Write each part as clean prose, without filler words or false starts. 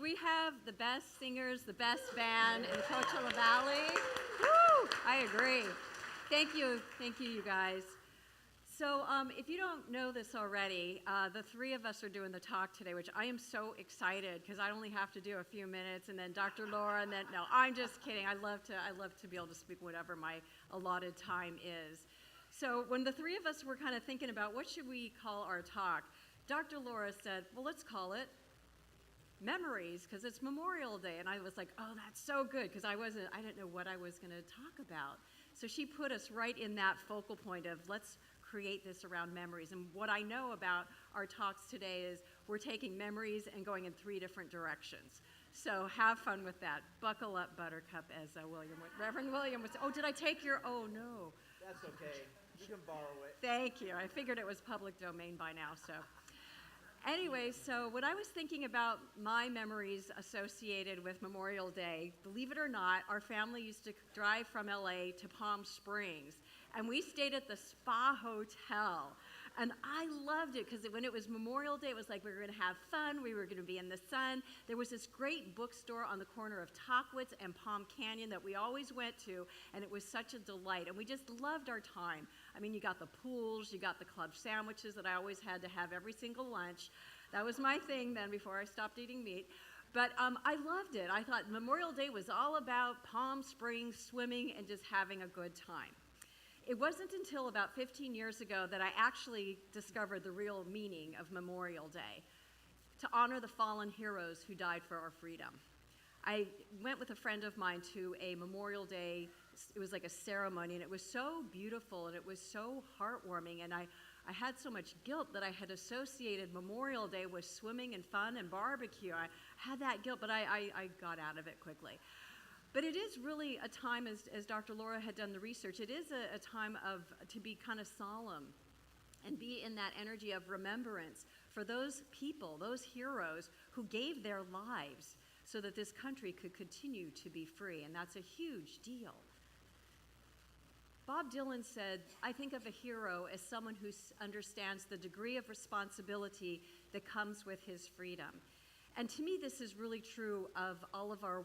we have the best singers, the best band in the Coachella Valley? Woo! I agree. Thank you, you guys. So if you don't know this already, the three of us are doing the talk today, which I am so excited because I only have to do a few minutes, and then Dr. Laura, and then, no, I'm just kidding. I love to be able to speak whatever my allotted time is. So when the three of us were kind of thinking about what should we call our talk, Dr. Laura said, well, let's call it Memories, because it's Memorial Day. And I was like, oh, that's so good, because I didn't know what I was going to talk about. So she put us right in that focal point of let's create this around memories. And what I know about our talks today is we're taking memories and going in three different directions. So have fun with that. Buckle up, Buttercup, as Reverend William would say. Oh, did I take your, oh no. That's okay. You can borrow it. Thank you. I figured it was public domain by now, so. Anyway, so when I was thinking about my memories associated with Memorial Day, believe it or not, our family used to drive from LA to Palm Springs, and we stayed at the Spa Hotel. And I loved it because when it was Memorial Day, it was like we were going to have fun, we were going to be in the sun. There was this great bookstore on the corner of Tockwitz and Palm Canyon that we always went to, and it was such a delight. And we just loved our time. I mean, you got the pools, you got the club sandwiches that I always had to have every single lunch. That was my thing then before I stopped eating meat. But I loved it. I thought Memorial Day was all about Palm Springs, swimming, and just having a good time. It wasn't until about 15 years ago that I actually discovered the real meaning of Memorial Day, to honor the fallen heroes who died for our freedom. I went with a friend of mine to a Memorial Day, it was like a ceremony, and it was so beautiful and it was so heartwarming, and I had so much guilt that I had associated Memorial Day with swimming and fun and barbecue. I had that guilt, but I got out of it quickly. But it is really a time, as Dr. Laura had done the research, it is a time to be kind of solemn and be in that energy of remembrance for those people, those heroes who gave their lives so that this country could continue to be free, and that's a huge deal. Bob Dylan said, I think of a hero as someone who understands the degree of responsibility that comes with his freedom. And to me, this is really true of all of our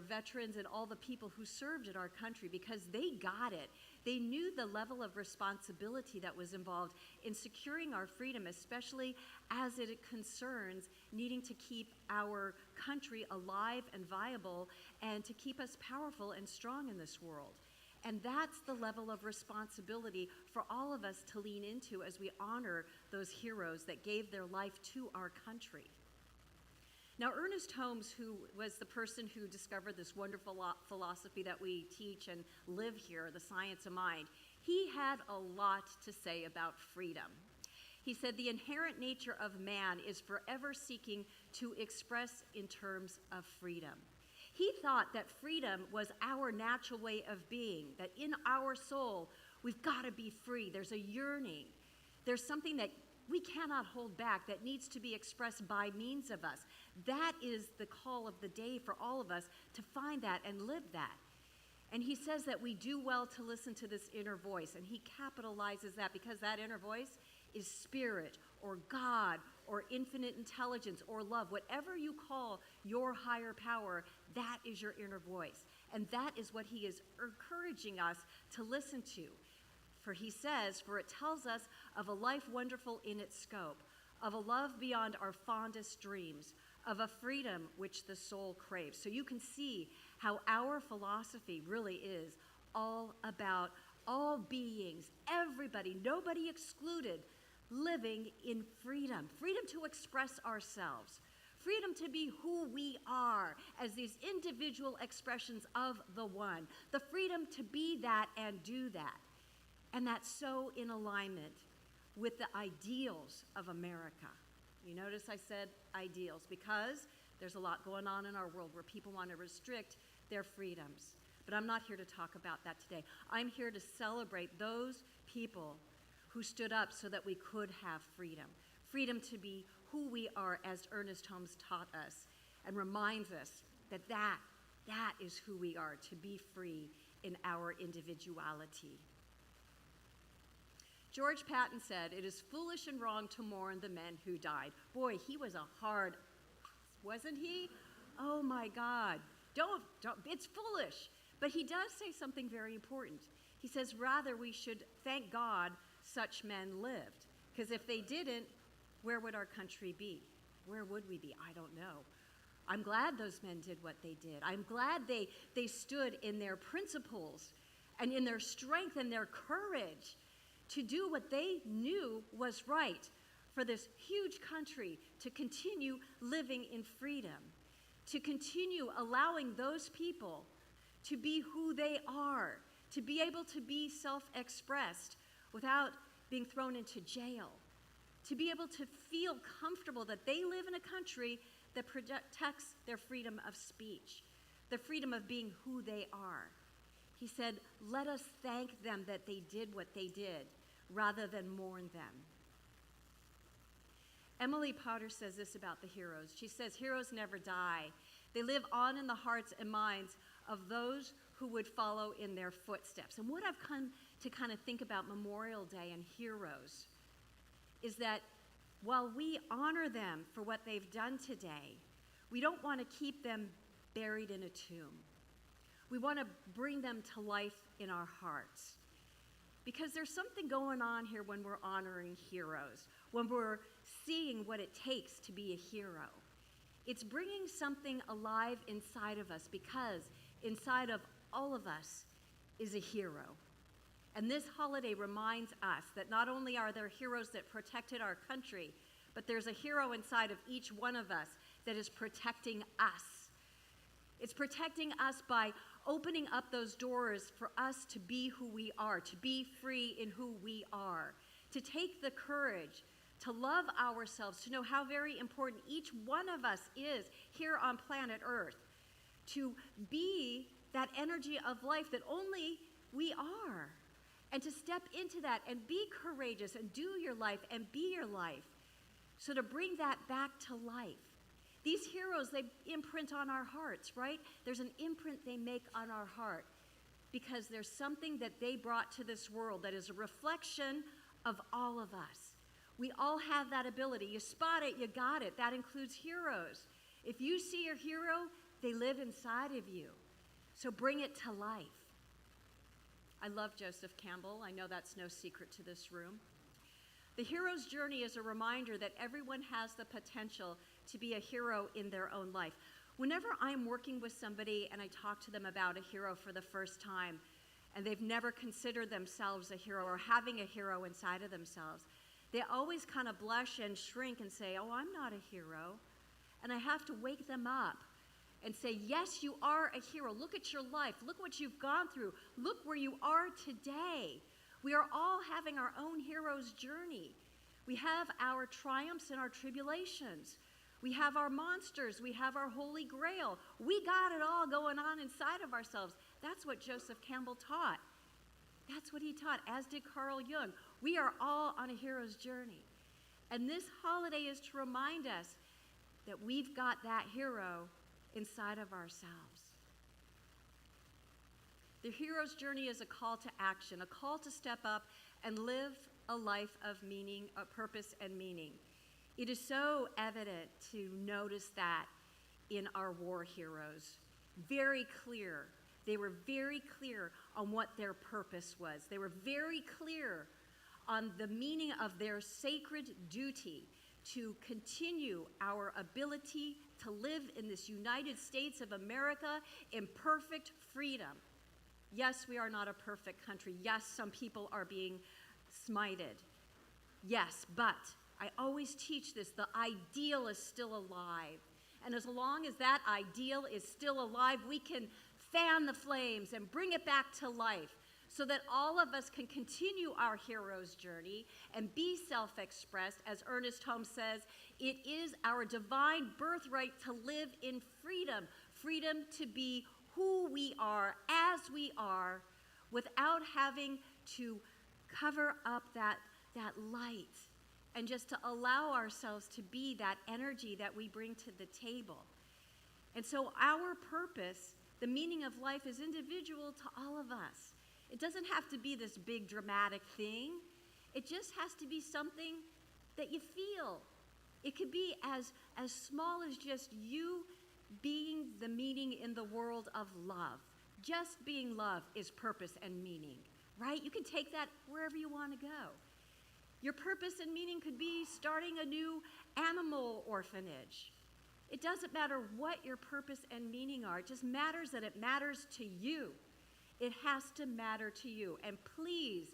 veterans and all the people who served in our country, because they got it. They knew the level of responsibility that was involved in securing our freedom, especially as it concerns needing to keep our country alive and viable and to keep us powerful and strong in this world. And that's the level of responsibility for all of us to lean into as we honor those heroes that gave their life to our country. Now, Ernest Holmes, who was the person who discovered this wonderful philosophy that we teach and live here, the science of mind, he had a lot to say about freedom. He said, the inherent nature of man is forever seeking to express in terms of freedom. He thought that freedom was our natural way of being, that in our soul, we've got to be free. There's a yearning. There's something that we cannot hold back that needs to be expressed by means of us. That is the call of the day for all of us, to find that and live that. And he says that we do well to listen to this inner voice, and he capitalizes that because that inner voice is spirit or God or infinite intelligence or love. Whatever you call your higher power, that is your inner voice. And that is what he is encouraging us to listen to. For he says, for it tells us of a life wonderful in its scope, of a love beyond our fondest dreams, of a freedom which the soul craves. So you can see how our philosophy really is all about all beings, everybody, nobody excluded, living in freedom. Freedom to express ourselves. Freedom to be who we are as these individual expressions of the one. The freedom to be that and do that. And that's so in alignment with the ideals of America. You notice I said ideals because there's a lot going on in our world where people want to restrict their freedoms. But I'm not here to talk about that today. I'm here to celebrate those people who stood up so that we could have freedom. Freedom to be who we are, as Ernest Holmes taught us, and reminds us that that is who we are, to be free in our individuality. George Patton said, it is foolish and wrong to mourn the men who died. Boy, he was a hard wasn't he? Oh my God, don't, it's foolish. But he does say something very important. He says, rather, we should thank God such men lived. Because if they didn't, where would our country be? Where would we be? I don't know. I'm glad those men did what they did. I'm glad they stood in their principles and in their strength and their courage to do what they knew was right for this huge country to continue living in freedom, to continue allowing those people to be who they are, to be able to be self-expressed without being thrown into jail, to be able to feel comfortable that they live in a country that protects their freedom of speech, the freedom of being who they are. He said, let us thank them that they did what they did, rather than mourn them. Emily Potter says this about the heroes. She says, heroes never die. They live on in the hearts and minds of those who would follow in their footsteps. And what I've come to kind of think about Memorial Day and heroes is that while we honor them for what they've done today, we don't want to keep them buried in a tomb. We want to bring them to life in our hearts. Because there's something going on here when we're honoring heroes, when we're seeing what it takes to be a hero. It's bringing something alive inside of us, because inside of all of us is a hero. And this holiday reminds us that not only are there heroes that protected our country, but there's a hero inside of each one of us that is protecting us. It's protecting us by opening up those doors for us to be who we are, to be free in who we are, to take the courage to love ourselves, to know how very important each one of us is here on planet Earth, to be that energy of life that only we are, and to step into that and be courageous and do your life and be your life. So to bring that back to life. These heroes, they imprint on our hearts, right? There's an imprint they make on our heart because there's something that they brought to this world that is a reflection of all of us. We all have that ability. You spot it, you got it. That includes heroes. If you see your hero, they live inside of you. So bring it to life. I love Joseph Campbell. I know that's no secret to this room. The hero's journey is a reminder that everyone has the potential to be a hero in their own life. Whenever I'm working with somebody and I talk to them about a hero for the first time, and they've never considered themselves a hero or having a hero inside of themselves, they always kind of blush and shrink and say, oh, I'm not a hero. And I have to wake them up and say, yes, you are a hero. Look at your life. Look what you've gone through. Look where you are today. We are all having our own hero's journey. We have our triumphs and our tribulations. We have our monsters. We have our holy grail. We got it all going on inside of ourselves. That's what Joseph Campbell taught. That's what he taught, as did Carl Jung. We are all on a hero's journey. And this holiday is to remind us that we've got that hero inside of ourselves. The hero's journey is a call to action, a call to step up and live a life of meaning, a purpose and meaning. It is so evident to notice that in our war heroes. Very clear. They were very clear on what their purpose was. They were very clear on the meaning of their sacred duty to continue our ability to live in this United States of America in perfect freedom. Yes, we are not a perfect country. Yes, some people are being smited. Yes, but I always teach this, the ideal is still alive. And as long as that ideal is still alive, we can fan the flames and bring it back to life so that all of us can continue our hero's journey and be self-expressed. As Ernest Holmes says, it is our divine birthright to live in freedom, freedom to be who we are, as we are, without having to cover up that light and just to allow ourselves to be that energy that we bring to the table. And so our purpose, the meaning of life, is individual to all of us. It doesn't have to be this big dramatic thing. It just has to be something that you feel, It could be as small as just you being the meaning in the world of love. Just being love is purpose and meaning, right? You can take that wherever you want to go. Your purpose and meaning could be starting a new animal orphanage. It doesn't matter what your purpose and meaning are. It just matters that it matters to you. It has to matter to you. And please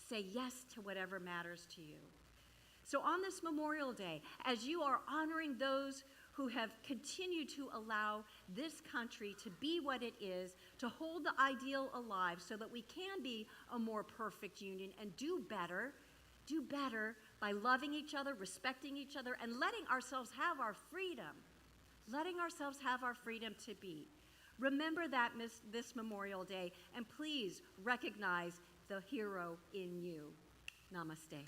say yes to whatever matters to you. So on this Memorial Day, as you are honoring those who have continued to allow this country to be what it is, to hold the ideal alive so that we can be a more perfect union and do better by loving each other, respecting each other, and letting ourselves have our freedom. Letting ourselves have our freedom to be. Remember that this Memorial Day, and please recognize the hero in you. Namaste.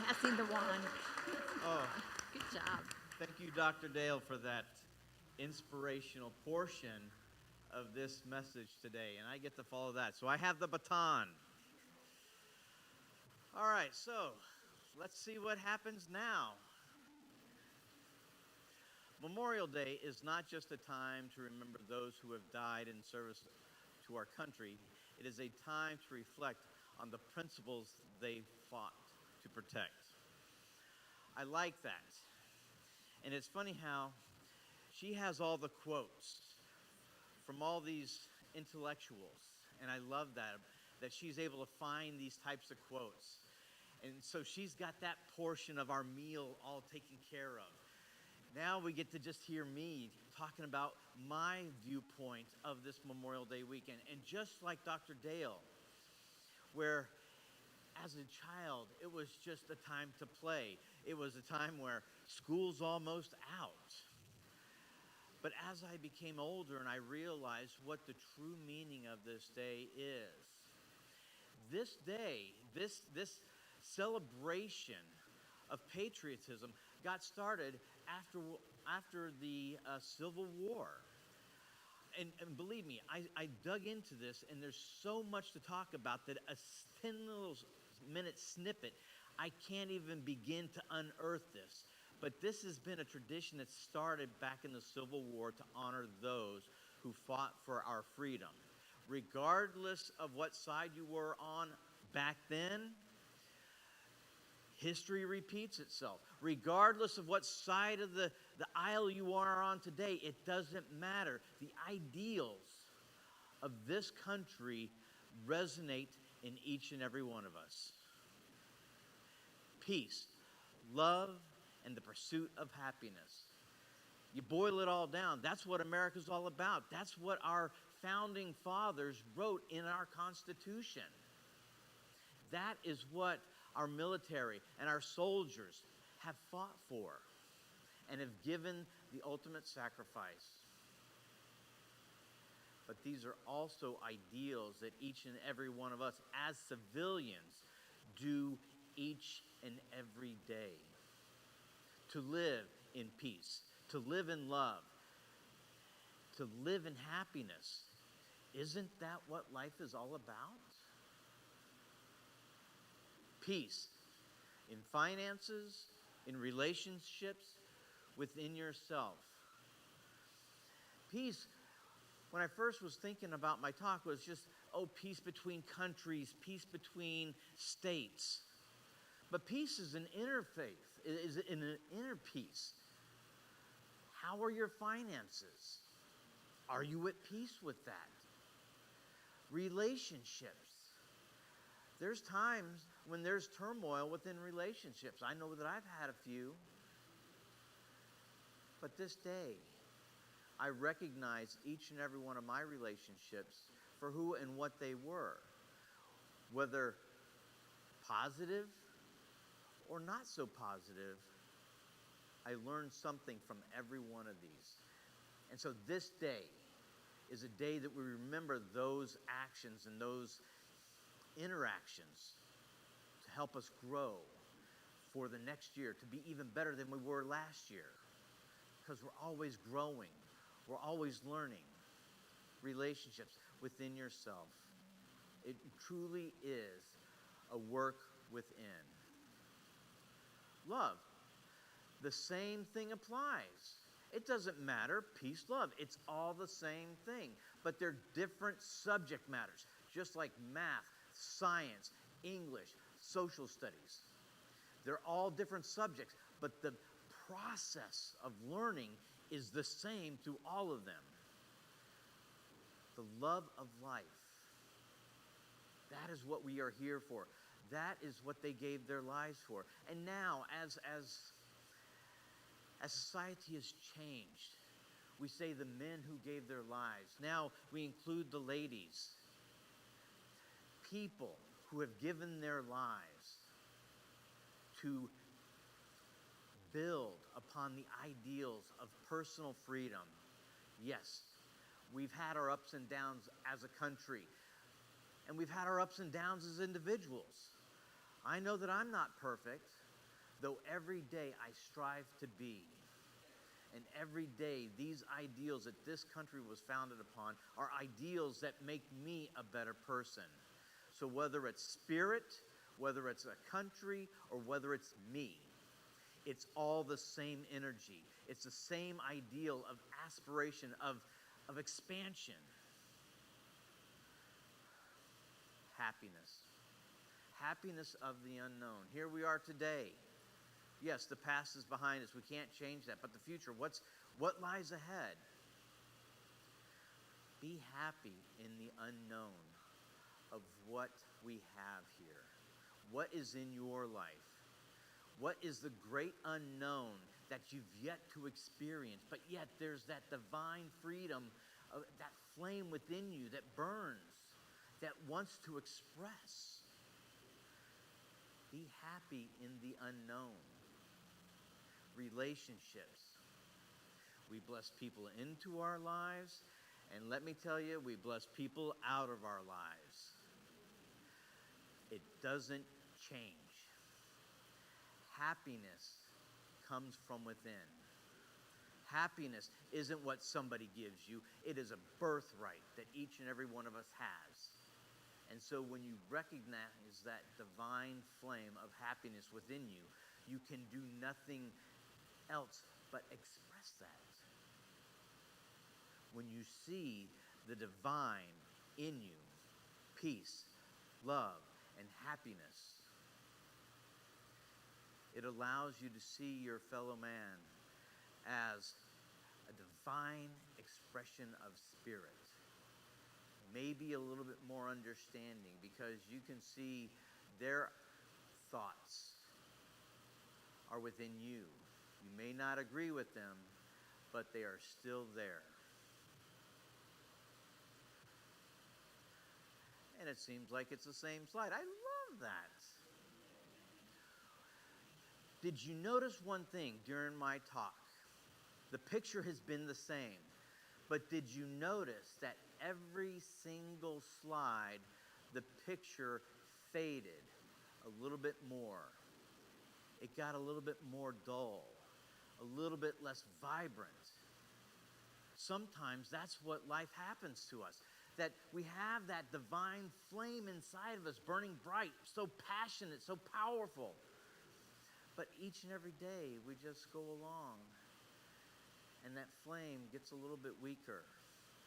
Passing the wand. Oh, Good job. thank you, Dr. Dale, for that inspirational portion of this message today. And I get to follow that. So I have the baton. All right, so let's see what happens now. Memorial Day is not just a time to remember those who have died in service to our country. It is a time to reflect on the principles they fought to protect. I like that. And it's funny how she has all the quotes from all these intellectuals. And I love that she's able to find these types of quotes. And so she's got that portion of our meal all taken care of. Now we get to just hear me talking about my viewpoint of this Memorial Day weekend. And just like Dr. Dale, where as a child, it was just a time to play. It was a time where school's almost out. But as I became older and I realized what the true meaning of this day is, this day, this celebration of patriotism got started after the Civil War. And believe me, I dug into this, and there's so much to talk about that a 10-minute snippet, I can't even begin to unearth this. But this has been a tradition that started back in the Civil War to honor those who fought for our freedom. Regardless of what side you were on back then, history repeats itself. Regardless of what side of the aisle you are on today, it doesn't matter. The ideals of this country resonate in each and every one of us. Peace, love, and the pursuit of happiness. You boil it all down, that's what America's all about. That's what our founding fathers wrote in our Constitution. That is what our military and our soldiers have fought for and have given the ultimate sacrifice. But these are also ideals that each and every one of us as civilians do each and every day. To live in peace, to live in love, to live in happiness. Isn't that what life is all about? Peace in finances, in relationships, within yourself. Peace, when I first was thinking about my talk, was just, peace between countries, peace between states. But peace is an inner faith, is an inner peace. How are your finances? Are you at peace with that? Relationships. There's times when there's turmoil within relationships. I know that I've had a few. But this day, I recognize each and every one of my relationships for who and what they were. Whether positive or not so positive, I learned something from every one of these. And so this day is a day that we remember those actions and those interactions to help us grow for the next year, to be even better than we were last year. Because we're always growing. We're always learning. Relationships within yourself. It truly is a a work within. Love. The same thing applies. It doesn't matter, peace, love. It's all the same thing. But they're different subject matters, just like math, science, English, social studies. They're all different subjects, but the process of learning is the same through all of them. The love of life. That is what we are here for. That is what they gave their lives for. And now, as society has changed, we say the men who gave their lives. Now we include the ladies. People who have given their lives to build upon the ideals of personal freedom. Yes, we've had our ups and downs as a country, and we've had our ups and downs as individuals. I know that I'm not perfect, though every day I strive to be. And every day, these ideals that this country was founded upon are ideals that make me a better person. So whether it's spirit, whether it's a country, or whether it's me, it's all the same energy. It's the same ideal of aspiration, of expansion. Happiness. Happiness of the unknown. Here we are today. Yes, the past is behind us. We can't change that. But the future, what lies ahead? Be happy in the unknown of what we have here. What is in your life? What is the great unknown that you've yet to experience? But yet there's that divine freedom, that flame within you that burns, that wants to express. Be happy in the unknown. Relationships. We bless people into our lives, and let me tell you, we bless people out of our lives. It doesn't change. Happiness comes from within. Happiness isn't what somebody gives you. It is a birthright that each and every one of us has. And so when you recognize that divine flame of happiness within you, you can do nothing else but express that. When you see the divine in you, peace, love, and happiness, it allows you to see your fellow man as a divine expression of spirit. Maybe a little bit more understanding, because you can see their thoughts are within you. You may not agree with them, but they are still there. And it seems like it's the same slide. I love that. Did you notice one thing during my talk? The picture has been the same. But did you notice that every single slide, the picture faded a little bit more? It got a little bit more dull, a little bit less vibrant. Sometimes that's what life happens to us, that we have that divine flame inside of us burning bright, so passionate, so powerful. But each and every day we just go along, and that flame gets a little bit weaker.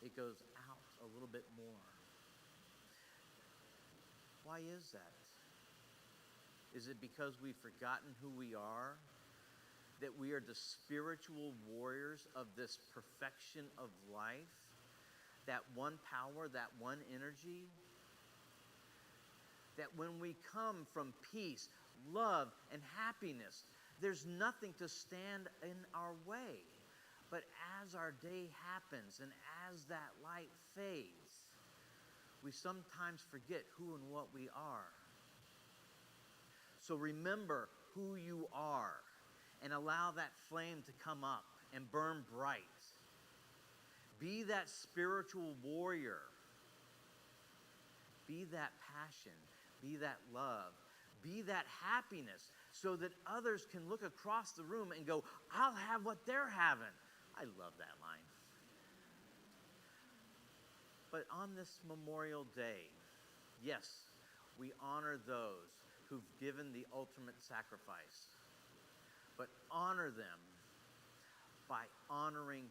It goes out a little bit more. Why is that? Is it because we've forgotten who we are? That we are the spiritual warriors of this perfection of life? That one power, that one energy? That when we come from peace, love, and happiness, there's nothing to stand in our way. But as our day happens and as that light fades, we sometimes forget who and what we are. So remember who you are and allow that flame to come up and burn bright. Be that spiritual warrior. Be that passion. Be that love. Be that happiness, so that others can look across the room and go, I'll have what they're having. I love that line. But on this Memorial Day, yes, we honor those who've given the ultimate sacrifice, but honor them by honoring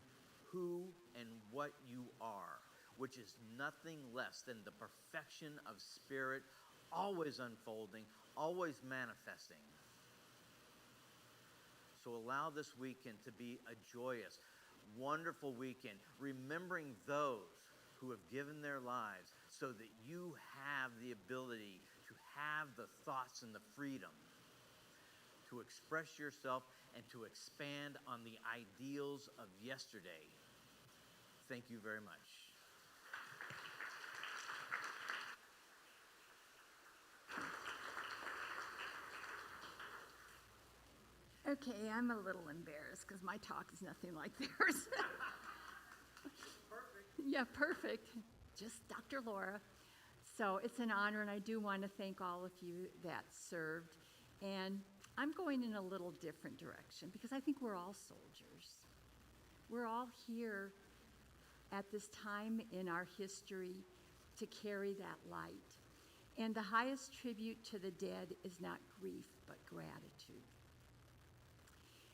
who and what you are, which is nothing less than the perfection of spirit, always unfolding, always manifesting. So allow this weekend to be a joyous, wonderful weekend, remembering those who have given their lives so that you have the ability to have the thoughts and the freedom to express yourself and to expand on the ideals of yesterday. Thank you very much. Okay, I'm a little embarrassed because my talk is nothing like theirs. Perfect. Yeah, perfect. Just Dr. Laura. So it's an honor, and I do want to thank all of you that served. And I'm going in a little different direction because I think we're all soldiers. We're all here at this time in our history to carry that light. And the highest tribute to the dead is not grief, but gratitude.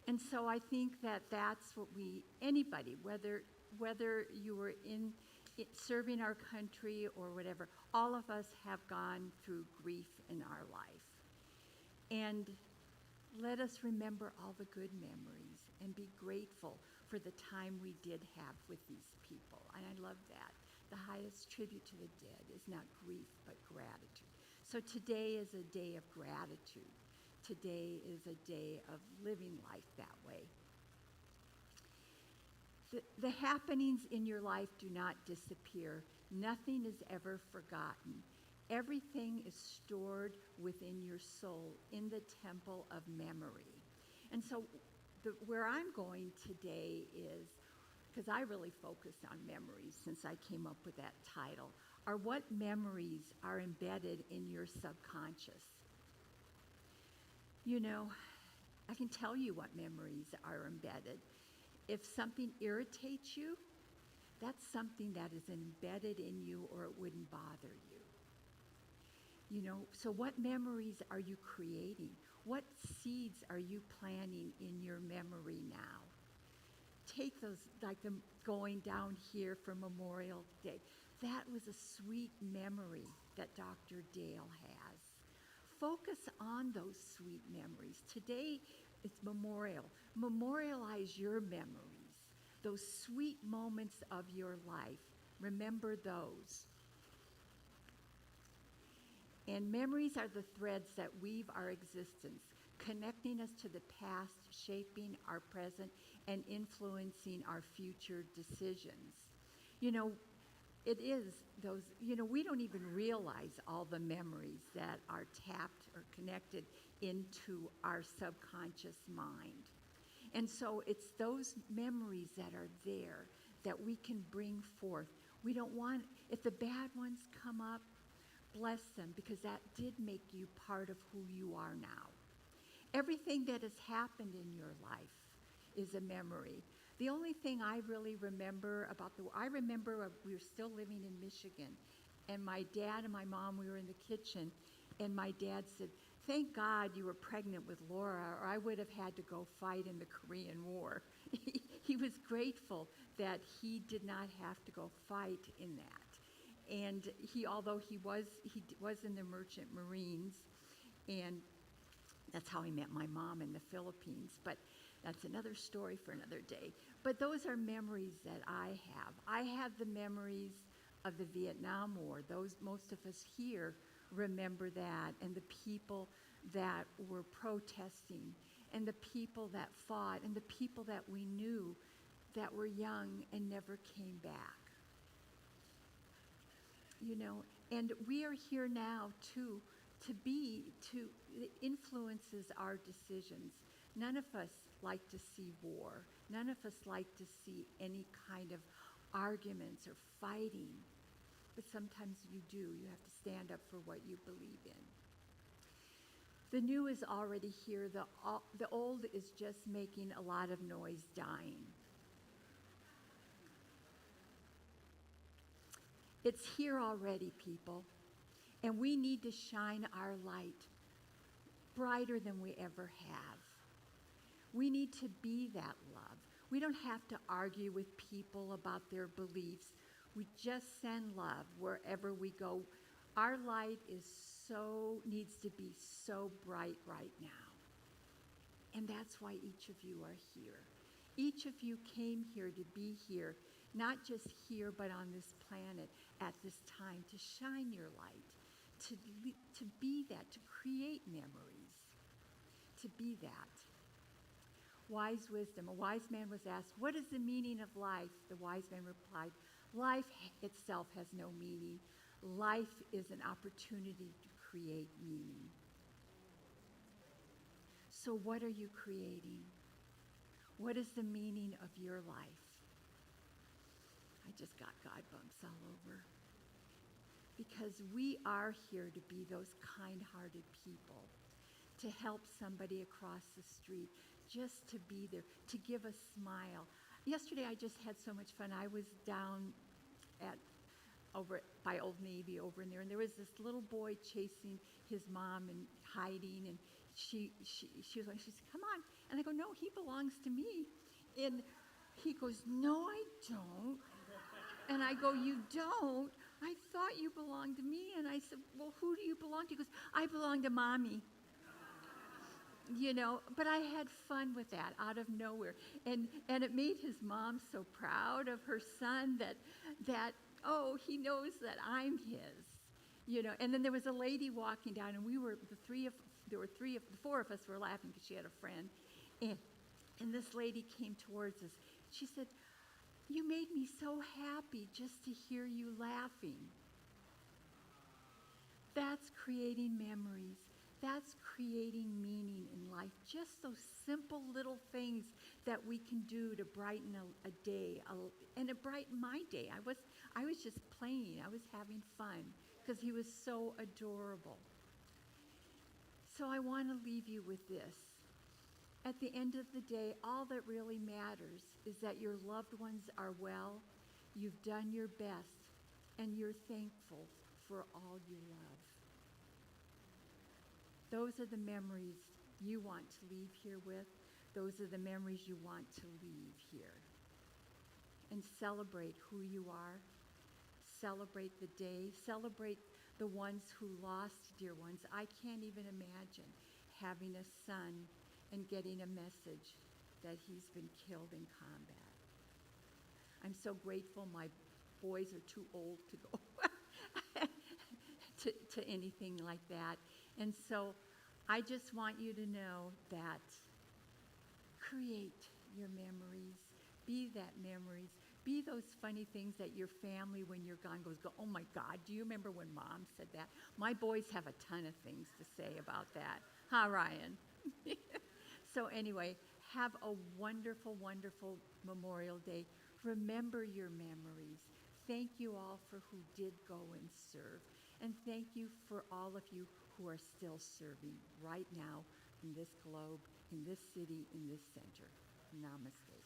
And so I think that that's what anybody, whether you were serving our country or whatever, all of us have gone through grief in our life. And let us remember all the good memories and be grateful for the time we did have with these people. And I love that. The highest tribute to the dead is not grief, but gratitude. So today is a day of gratitude. Today is a day of living life that way. The happenings in your life do not disappear. Nothing is ever forgotten. Everything is stored within your soul in the temple of memory. And so where I'm going today is, because I really focused on memories since I came up with that title, are what memories are embedded in your subconscious. You know, I can tell you what memories are embedded. If something irritates you, that's something that is embedded in you or it wouldn't bother you. You know, so what memories are you creating? What seeds are you planting in your memory now? Take those, like the going down here for Memorial Day. That was a sweet memory that Dr. Dale has. Focus on those sweet memories. Today, it's Memorial. Memorialize your memories, those sweet moments of your life. Remember those. And memories are the threads that weave our existence, connecting us to the past, shaping our present, and influencing our future decisions. You know, it is those, you know, we don't even realize all the memories that are tapped or connected into our subconscious mind. And so it's those memories that are there that we can bring forth. We don't want, if the bad ones come up, bless them, because that did make you part of who you are now. Everything that has happened in your life is a memory. The only thing I really remember I remember we were still living in Michigan, and my dad and my mom, we were in the kitchen, and my dad said, "Thank God you were pregnant with Laura, or I would have had to go fight in the Korean War." He was grateful that he did not have to go fight in that. And although he was in the Merchant Marines, and that's how he met my mom in the Philippines. But that's another story for another day. But those are memories that I have. I have the memories of the Vietnam War. Most of us here remember that, and the people that were protesting, and the people that fought, and the people that we knew that were young and never came back. You know, and we are here now too, it influences our decisions. None of us like to see war. None of us like to see any kind of arguments or fighting. But sometimes you do. You have to stand up for what you believe in. The new is already here. The old is just making a lot of noise dying. It's here already, people. And we need to shine our light brighter than we ever have. We need to be that love. We don't have to argue with people about their beliefs. We just send love wherever we go. Our light needs to be so bright right now. And that's why each of you are here. Each of you came here to be here, not just here, but on this planet at this time, to shine your light, to be that, to create memories, to be that. Wise wisdom. A wise man was asked, "What is the meaning of life?" The wise man replied, "Life itself has no meaning. Life is an opportunity to create meaning." So what are you creating? What is the meaning of your life? I just got God bumps all over. Because we are here to be those kind-hearted people, to help somebody across the street, just to be there, to give a smile. Yesterday I just had so much fun. I was down over by Old Navy over in there, and there was this little boy chasing his mom and hiding, and she was like, she said, "Come on." And I go, "No, he belongs to me." And he goes, "No, I don't." And I go, "You don't? I thought you belonged to me." And I said, "Well, who do you belong to?" He goes, "I belong to Mommy." But I had fun with that out of nowhere. And it made his mom so proud of her son that he knows that I'm his. And then there was a lady walking down, and the four of us were laughing because she had a friend. And this lady came towards us. She said, "You made me so happy just to hear you laughing." That's creating memories. That's creating meaning in life. Just those simple little things that we can do to brighten a day. And it brightened my day. I was just playing. I was having fun because he was so adorable. So I want to leave you with this. At the end of the day, all that really matters is that your loved ones are well, you've done your best, and you're thankful for all you love. Those are the memories you want to leave here with. Those are the memories you want to leave here. And celebrate who you are. Celebrate the day. Celebrate the ones who lost dear ones. I can't even imagine having a son and getting a message that he's been killed in combat. I'm so grateful my boys are too old to go to anything like that. And so I just want you to know that create your memories. Be that memories. Be those funny things that your family, when you're gone, go, "Oh my God, do you remember when Mom said that?" My boys have a ton of things to say about that. Huh, Ryan? So anyway, have a wonderful, wonderful Memorial Day. Remember your memories. Thank you all for who did go and serve. And thank you for all of you who are still serving right now in this globe, in this city, in this center. Namaste.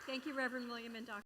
Thank you, Reverend William and Dr.